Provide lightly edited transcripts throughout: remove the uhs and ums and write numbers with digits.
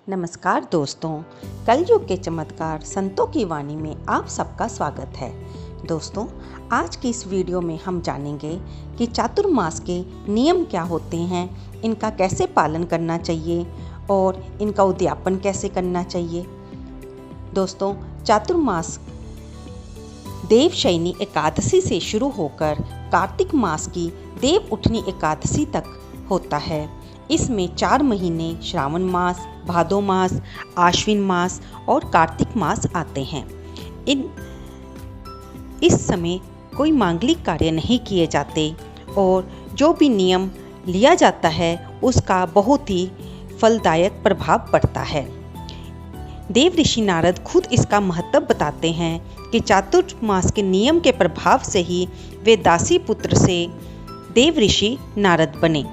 नमस्कार दोस्तों, कलयुग के चमत्कार संतों की वाणी में आप सबका स्वागत है। दोस्तों, आज की इस वीडियो में हम जानेंगे कि चातुर्मास के नियम क्या होते हैं, इनका कैसे पालन करना चाहिए और इनका उद्यापन कैसे करना चाहिए। दोस्तों, चातुर्मास देवशयनी एकादशी से शुरू होकर कार्तिक मास की देव उठनी एकादशी तक होता है। इसमें 4 महीने श्रावण मास, भादो मास, आश्विन मास और कार्तिक मास आते हैं। इस समय कोई मांगलिक कार्य नहीं किए जाते और जो भी नियम लिया जाता है उसका बहुत ही फलदायक प्रभाव पड़ता है। देव ऋषि नारद खुद इसका महत्व बताते हैं कि चातुर्मास के नियम के प्रभाव से ही वे दासी पुत्र से देव ऋषि नारद बने।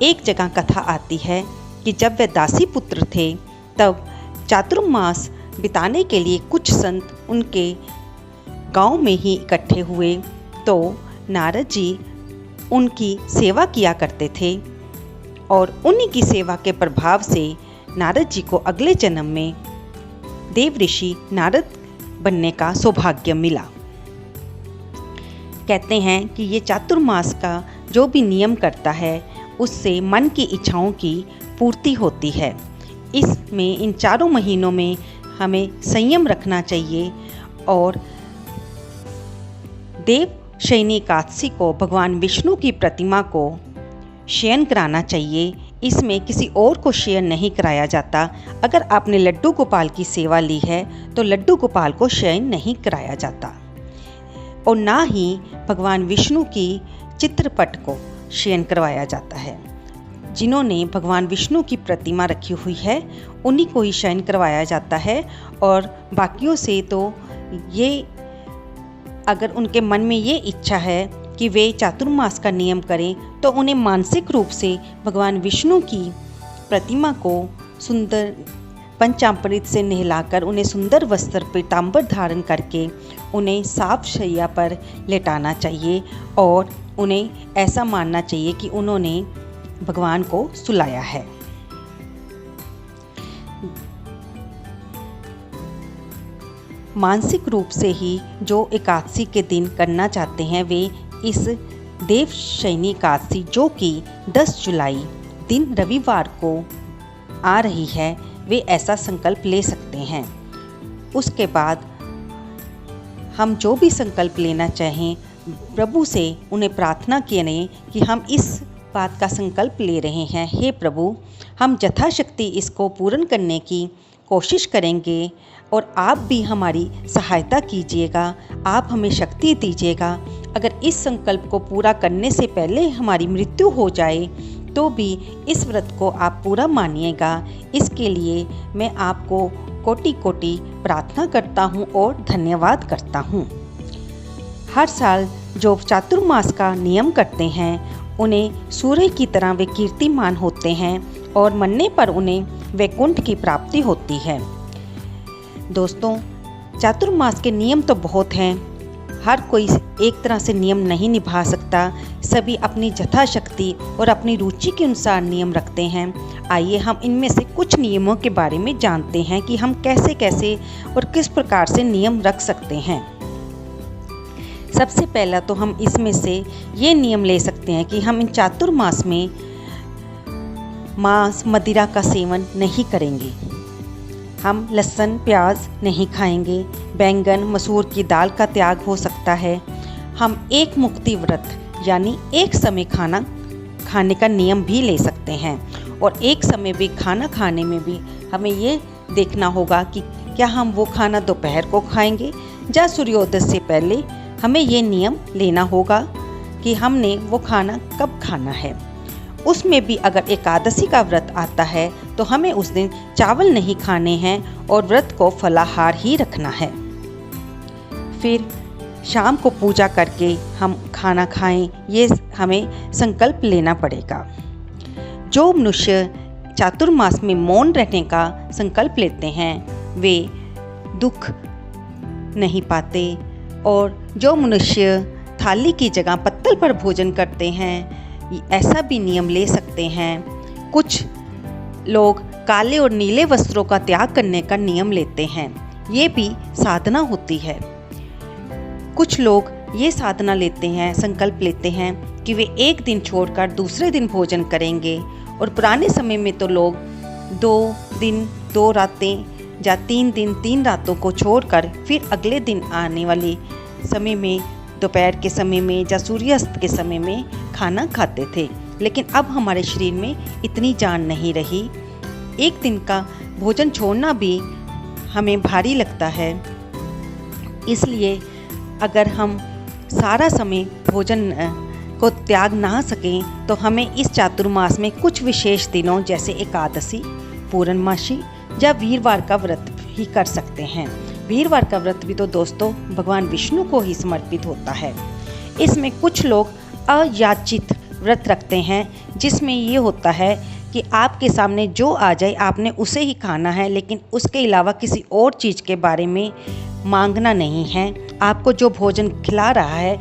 एक जगह कथा आती है कि जब वे दासी पुत्र थे तब चातुर्मास बिताने के लिए कुछ संत उनके गांव में ही इकट्ठे हुए, तो नारद जी उनकी सेवा किया करते थे और उन्हीं की सेवा के प्रभाव से नारद जी को अगले जन्म में देव ऋषि नारद बनने का सौभाग्य मिला। कहते हैं कि ये चातुर्मास का जो भी नियम करता है उससे मन की इच्छाओं की पूर्ति होती है। इसमें इन 4 महीनों में हमें संयम रखना चाहिए और देवशयनी एकादशी को भगवान विष्णु की प्रतिमा को शयन कराना चाहिए। इसमें किसी और को शयन नहीं कराया जाता। अगर आपने लड्डू गोपाल की सेवा ली है तो लड्डू गोपाल को शयन नहीं कराया जाता और ना ही भगवान विष्णु की चित्रपट को शयन करवाया जाता है। जिन्होंने भगवान विष्णु की प्रतिमा रखी हुई है उन्हीं को ही शयन करवाया जाता है और बाकियों से तो ये, अगर उनके मन में ये इच्छा है कि वे चातुर्मास का नियम करें तो उन्हें मानसिक रूप से भगवान विष्णु की प्रतिमा को सुंदर पंचामृत से नहलाकर उन्हें सुंदर वस्त्र पीताम्बर धारण करके उन्हें साफ शैया पर लेटाना चाहिए और उन्हें ऐसा मानना चाहिए कि उन्होंने भगवान को सुलाया है। मानसिक रूप से ही जो एकादशी के दिन करना चाहते हैं वे इस देवशयनी एकादशी जो कि 10 जुलाई दिन रविवार को आ रही है, वे ऐसा संकल्प ले सकते हैं। उसके बाद हम जो भी संकल्प लेना चाहें प्रभु से उन्हें प्रार्थना करें कि हम इस बात का संकल्प ले रहे हैं, हे प्रभु, हम यथाशक्ति इसको पूर्ण करने की कोशिश करेंगे और आप भी हमारी सहायता कीजिएगा, आप हमें शक्ति दीजिएगा। अगर इस संकल्प को पूरा करने से पहले हमारी मृत्यु हो जाए तो भी इस व्रत को आप पूरा मानिएगा। इसके लिए मैं आपको कोटि कोटि प्रार्थना करता हूँ और धन्यवाद करता हूँ। हर साल जो चातुर्मास का नियम करते हैं उन्हें सूर्य की तरह वे कीर्तिमान होते हैं और मरने पर उन्हें वैकुंठ की प्राप्ति होती है। दोस्तों, चातुर्मास के नियम तो बहुत हैं, हर कोई एक तरह से नियम नहीं निभा सकता। सभी अपनी यथाशक्ति और अपनी रुचि के अनुसार नियम रखते हैं। आइए हम इनमें से कुछ नियमों के बारे में जानते हैं कि हम कैसे कैसे और किस प्रकार से नियम रख सकते हैं। सबसे पहला तो हम इसमें से ये नियम ले सकते हैं कि हम इन चातुर्मास में मांस मदिरा का सेवन नहीं करेंगे। हम लहसुन प्याज नहीं खाएंगे। बैंगन मसूर की दाल का त्याग हो सकता है। हम एक मुक्ति व्रत यानी एक समय खाना खाने का नियम भी ले सकते हैं और एक समय भी खाना खाने में भी हमें ये देखना होगा कि क्या हम वो खाना दोपहर को खाएंगे या सूर्योदय से पहले। हमें ये नियम लेना होगा कि हमने वो खाना कब खाना है। उसमें भी अगर एकादशी का व्रत आता है तो हमें उस दिन चावल नहीं खाने हैं और व्रत को फलाहार ही रखना है। फिर शाम को पूजा करके हम खाना खाएं, ये हमें संकल्प लेना पड़ेगा। जो मनुष्य चातुर्मास में मौन रहने का संकल्प लेते हैं वे दुख नहीं पाते और जो मनुष्य थाली की जगह पत्तल पर भोजन करते हैं ऐसा भी नियम ले सकते हैं। कुछ लोग काले और नीले वस्त्रों का त्याग करने का नियम लेते हैं। ये भी साधना होती है। कुछ लोग ये साधना लेते हैं, संकल्प लेते हैं कि वे एक दिन छोड़कर दूसरे दिन भोजन करेंगे। और पुराने समय में तो लोग 2 दिन 2 रातें या 3 दिन 3 रातों को छोड़कर फिर अगले दिन आने वाले समय में, दोपहर के समय में या सूर्यास्त के समय में खाना खाते थे। लेकिन अब हमारे शरीर में इतनी जान नहीं रही। एक दिन का भोजन छोड़ना भी हमें भारी लगता है। इसलिए अगर हम सारा समय भोजन को त्याग ना सकें तो हमें इस चातुर्मास में कुछ विशेष दिनों जैसे एकादशी, पूर्णमासी या वीरवार का व्रत ही कर सकते हैं। वीरवार का व्रत भी तो दोस्तों भगवान विष्णु को ही समर्पित होता है। इसमें कुछ लोग अयाचित व्रत रखते हैं, जिसमें ये होता है कि आपके सामने जो आ जाए आपने उसे ही खाना है, लेकिन उसके अलावा किसी और चीज़ के बारे में मांगना नहीं है। आपको जो भोजन खिला रहा है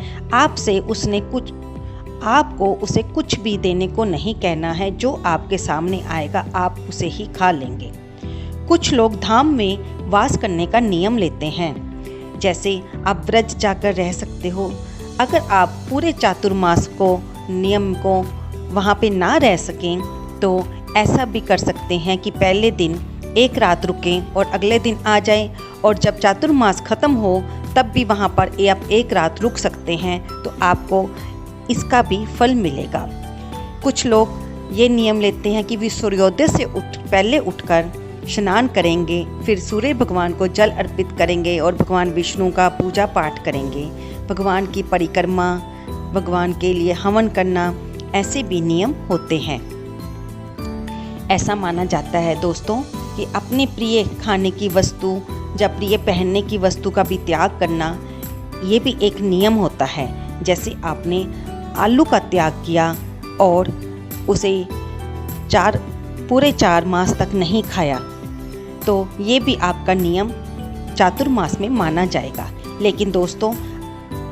आपको उसे कुछ भी देने को नहीं कहना है। जो आपके सामने आएगा आप उसे ही खा लेंगे। कुछ लोग धाम में वास करने का नियम लेते हैं, जैसे आप ब्रज जाकर रह सकते हो। अगर आप पूरे चातुर्मास को नियम को वहाँ पे ना रह सकें तो ऐसा भी कर सकते हैं कि पहले दिन एक रात रुकें और अगले दिन आ जाएं, और जब चातुर्मास ख़त्म हो तब भी वहाँ पर आप एक रात रुक सकते हैं, तो आपको इसका भी फल मिलेगा। कुछ लोग ये नियम लेते हैं कि वे सूर्योदय से पहले उठकर स्नान करेंगे, फिर सूर्य भगवान को जल अर्पित करेंगे और भगवान विष्णु का पूजा पाठ करेंगे, भगवान की परिक्रमा, भगवान के लिए हवन करना, ऐसे भी नियम होते हैं। ऐसा माना जाता है दोस्तों कि अपने प्रिय खाने की वस्तु या प्रिय पहनने की वस्तु का भी त्याग करना, ये भी एक नियम होता है। जैसे आपने आलू का त्याग किया और उसे पूरे 4 मास तक नहीं खाया, तो ये भी आपका नियम चातुर्मास में माना जाएगा। लेकिन दोस्तों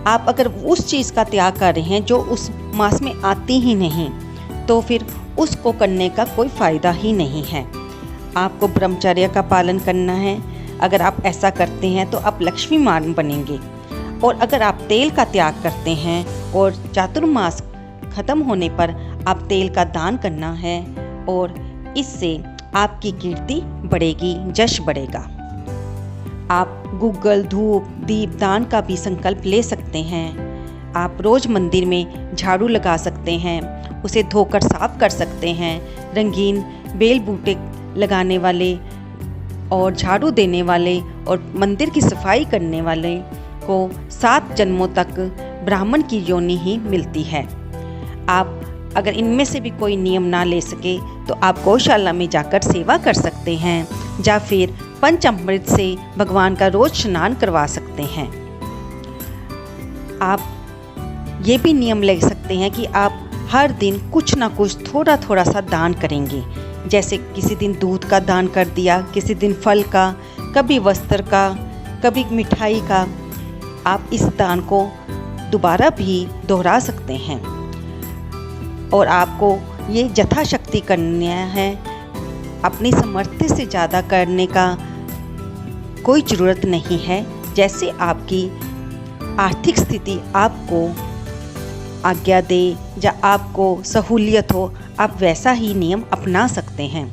आप अगर उस चीज़ का त्याग कर रहे हैं जो उस मास में आती ही नहीं, तो फिर उसको करने का कोई फ़ायदा ही नहीं है। आपको ब्रह्मचर्य का पालन करना है। अगर आप ऐसा करते हैं तो आप लक्ष्मीमान बनेंगे। और अगर आप तेल का त्याग करते हैं और चातुर्मास ख़त्म होने पर आप तेल का दान करना है, और इससे आपकी कीर्ति बढ़ेगी, यश बढ़ेगा। आप गूगल, धूप, दीप दान का भी संकल्प ले सकते हैं। आप रोज़ मंदिर में झाड़ू लगा सकते हैं, उसे धोकर साफ कर सकते हैं। रंगीन बेल बूटे लगाने वाले और झाड़ू देने वाले और मंदिर की सफाई करने वाले को 7 जन्मों तक ब्राह्मण की योनि ही मिलती है। आप अगर इनमें से भी कोई नियम ना ले सके तो आप गौशाला में जाकर सेवा कर सकते हैं, या फिर पंचामृत से भगवान का रोज स्नान करवा सकते हैं। आप ये भी नियम ले सकते हैं कि आप हर दिन कुछ ना कुछ थोड़ा थोड़ा सा दान करेंगे। जैसे किसी दिन दूध का दान कर दिया, किसी दिन फल का, कभी वस्त्र का, कभी मिठाई का। आप इस दान को दोबारा भी दोहरा सकते हैं, और आपको ये यथाशक्ति करना है। अपनी सामर्थ्य से ज़्यादा करने का कोई ज़रूरत नहीं है। जैसे आपकी आर्थिक स्थिति आपको आज्ञा दे या आपको सहूलियत हो, आप वैसा ही नियम अपना सकते हैं।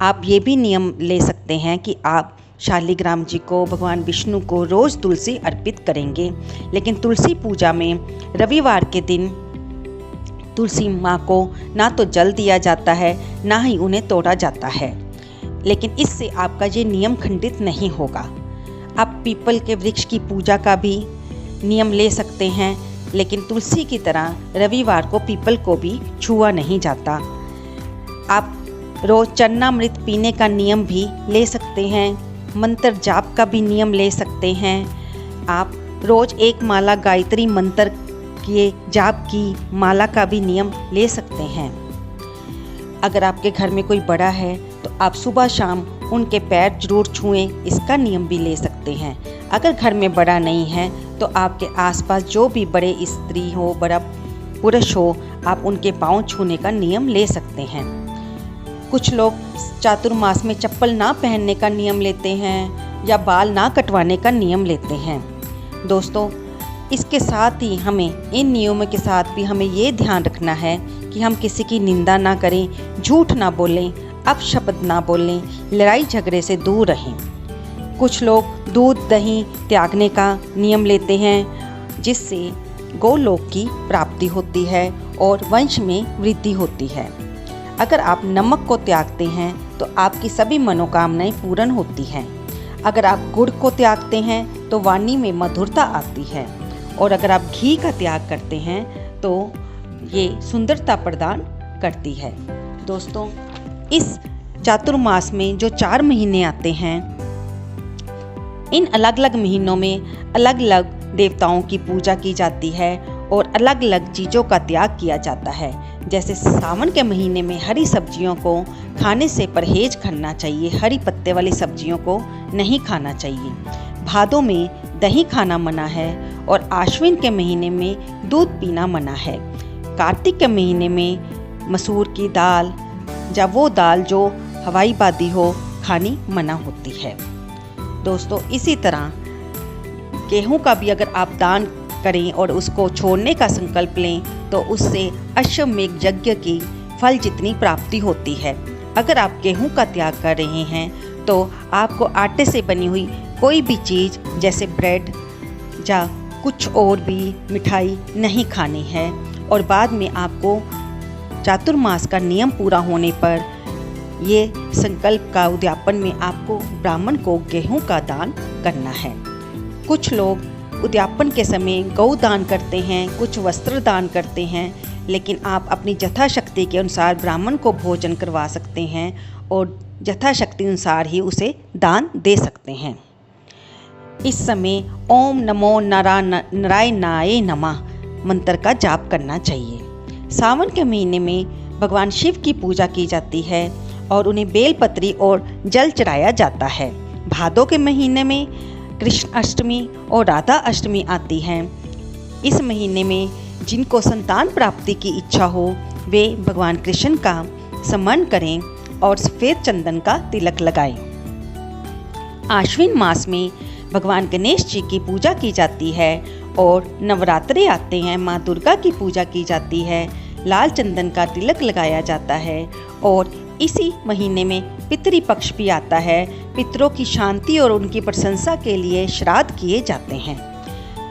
आप ये भी नियम ले सकते हैं कि आप शालिग्राम जी को, भगवान विष्णु को रोज़ तुलसी अर्पित करेंगे। लेकिन तुलसी पूजा में रविवार के दिन तुलसी माँ को ना तो जल दिया जाता है, ना ही उन्हें तोड़ा जाता है। लेकिन इससे आपका ये नियम खंडित नहीं होगा। आप पीपल के वृक्ष की पूजा का भी नियम ले सकते हैं, लेकिन तुलसी की तरह रविवार को पीपल को भी छुआ नहीं जाता। आप रोज़ चरणामृत पीने का नियम भी ले सकते हैं। मंत्र जाप का भी नियम ले सकते हैं। आप रोज़ एक माला गायत्री मंत्र के जाप की माला का भी नियम ले सकते हैं। अगर आपके घर में कोई बड़ा है तो आप सुबह शाम उनके पैर जरूर छुएं, इसका नियम भी ले सकते हैं। अगर घर में बड़ा नहीं है तो आपके आसपास जो भी बड़े स्त्री हो, बड़ा पुरुष हो, आप उनके पाँव छूने का नियम ले सकते हैं। कुछ लोग चातुर्मास में चप्पल ना पहनने का नियम लेते हैं या बाल ना कटवाने का नियम लेते हैं। दोस्तों, इसके साथ ही हमें इन नियमों के साथ भी हमें ये ध्यान रखना है कि हम किसी की निंदा ना करें, झूठ ना बोलें, अपशब्द ना बोलें, लड़ाई झगड़े से दूर रहें। कुछ लोग दूध दही त्यागने का नियम लेते हैं, जिससे गोलोक की प्राप्ति होती है और वंश में वृद्धि होती है। अगर आप नमक को त्यागते हैं तो आपकी सभी मनोकामनाएं पूर्ण होती हैं। अगर आप गुड़ को त्यागते हैं तो वाणी में मधुरता आती है, और अगर आप घी का त्याग करते हैं तो ये सुंदरता प्रदान करती है। दोस्तों, इस चातुर्मास में जो 4 महीने आते हैं, इन अलग अलग महीनों में अलग अलग देवताओं की पूजा की जाती है और अलग अलग चीज़ों का त्याग किया जाता है। जैसे सावन के महीने में हरी सब्जियों को खाने से परहेज करना चाहिए, हरी पत्ते वाली सब्जियों को नहीं खाना चाहिए। भादों में दही खाना मना है और आश्विन के महीने में दूध पीना मना है। कार्तिक के महीने में मसूर की दाल या वो दाल जो हवाई बादी हो खानी मना होती है। दोस्तों, इसी तरह गेहूं का भी अगर आप दान करें और उसको छोड़ने का संकल्प लें तो उससे अश्वमेध यज्ञ की फल जितनी प्राप्ति होती है। अगर आप गेहूं का त्याग कर रहे हैं तो आपको आटे से बनी हुई कोई भी चीज़ जैसे ब्रेड या कुछ और भी मिठाई नहीं खानी है, और बाद में आपको चातुर्मास का नियम पूरा होने पर ये संकल्प का उद्यापन में आपको ब्राह्मण को गेहूं का दान करना है। कुछ लोग उद्यापन के समय गौ दान करते हैं, कुछ वस्त्र दान करते हैं, लेकिन आप अपनी यथाशक्ति के अनुसार ब्राह्मण को भोजन करवा सकते हैं और यथाशक्ति अनुसार ही उसे दान दे सकते हैं। इस समय ओम नमो नारायणाय नमः मंत्र का जाप करना चाहिए। सावन के महीने में भगवान शिव की पूजा की जाती है और उन्हें बेलपत्री और जल चढ़ाया जाता है। भादों के महीने में कृष्ण अष्टमी और राधा अष्टमी आती हैं। इस महीने में जिनको संतान प्राप्ति की इच्छा हो वे भगवान कृष्ण का स्मरण करें और सफ़ेद चंदन का तिलक लगाएं। आश्विन मास में भगवान गणेश जी की पूजा की जाती है और नवरात्रे आते हैं, माँ दुर्गा की पूजा की जाती है, लाल चंदन का तिलक लगाया जाता है। और इसी महीने में पितृ पक्ष भी आता है। पितरों की शांति और उनकी प्रशंसा के लिए श्राद्ध किए जाते हैं।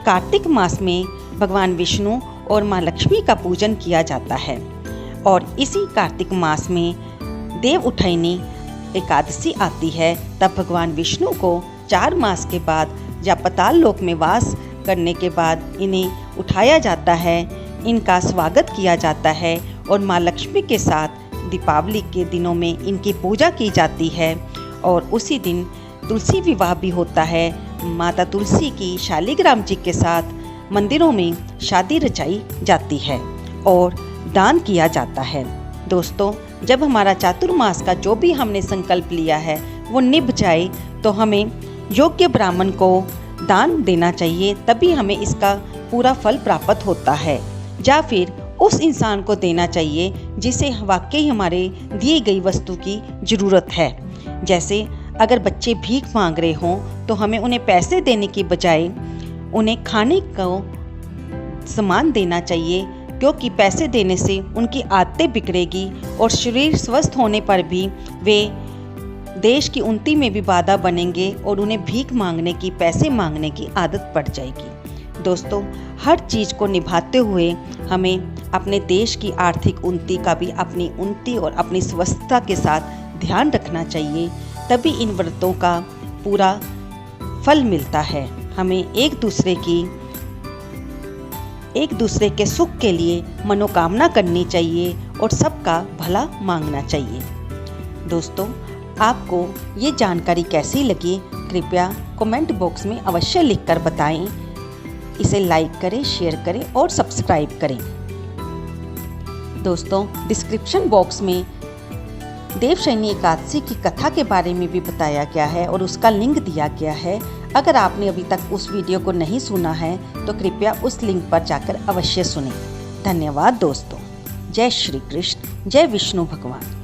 कार्तिक मास में भगवान विष्णु और माँ लक्ष्मी का पूजन किया जाता है, और इसी कार्तिक मास में देव उठैनी एकादशी आती है। तब भगवान विष्णु को 4 मास के बाद या पाताल लोक में वास करने के बाद इन्हें उठाया जाता है, इनका स्वागत किया जाता है और माँ लक्ष्मी के साथ दीपावली के दिनों में इनकी पूजा की जाती है। और उसी दिन तुलसी विवाह भी होता है। माता तुलसी की शालिग्राम जी के साथ मंदिरों में शादी रचाई जाती है और दान किया जाता है। दोस्तों, जब हमारा चातुर्मास का जो भी हमने संकल्प लिया है वो निभ जाए तो हमें योग्य ब्राह्मण को दान देना चाहिए, तभी हमें इसका पूरा फल प्राप्त होता है। या फिर उस इंसान को देना चाहिए जिसे वाकई हमारे दिए गई वस्तु की ज़रूरत है। जैसे अगर बच्चे भीख मांग रहे हों तो हमें उन्हें पैसे देने की बजाय उन्हें खाने को सामान देना चाहिए, क्योंकि पैसे देने से उनकी आदतें बिगड़ेगी और शरीर स्वस्थ होने पर भी वे देश की उन्नति में भी बाधा बनेंगे और उन्हें भीख मांगने की, पैसे मांगने की आदत पड़ जाएगी। दोस्तों, हर चीज़ को निभाते हुए हमें अपने देश की आर्थिक उन्नति का भी अपनी उन्नति और अपनी स्वस्थता के साथ ध्यान रखना चाहिए, तभी इन व्रतों का पूरा फल मिलता है। हमें एक दूसरे के सुख के लिए मनोकामना करनी चाहिए और सबका भला मांगना चाहिए। दोस्तों, आपको ये जानकारी कैसी लगी कृपया कमेंट बॉक्स में अवश्य लिखकर बताएं। इसे लाइक करें, शेयर करें और सब्सक्राइब करें। दोस्तों, डिस्क्रिप्शन बॉक्स में देवशयनी एकादशी की कथा के बारे में भी बताया गया है और उसका लिंक दिया गया है। अगर आपने अभी तक उस वीडियो को नहीं सुना है तो कृपया उस लिंक पर जाकर अवश्य सुनें। धन्यवाद दोस्तों। जय श्री कृष्ण, जय विष्णु भगवान।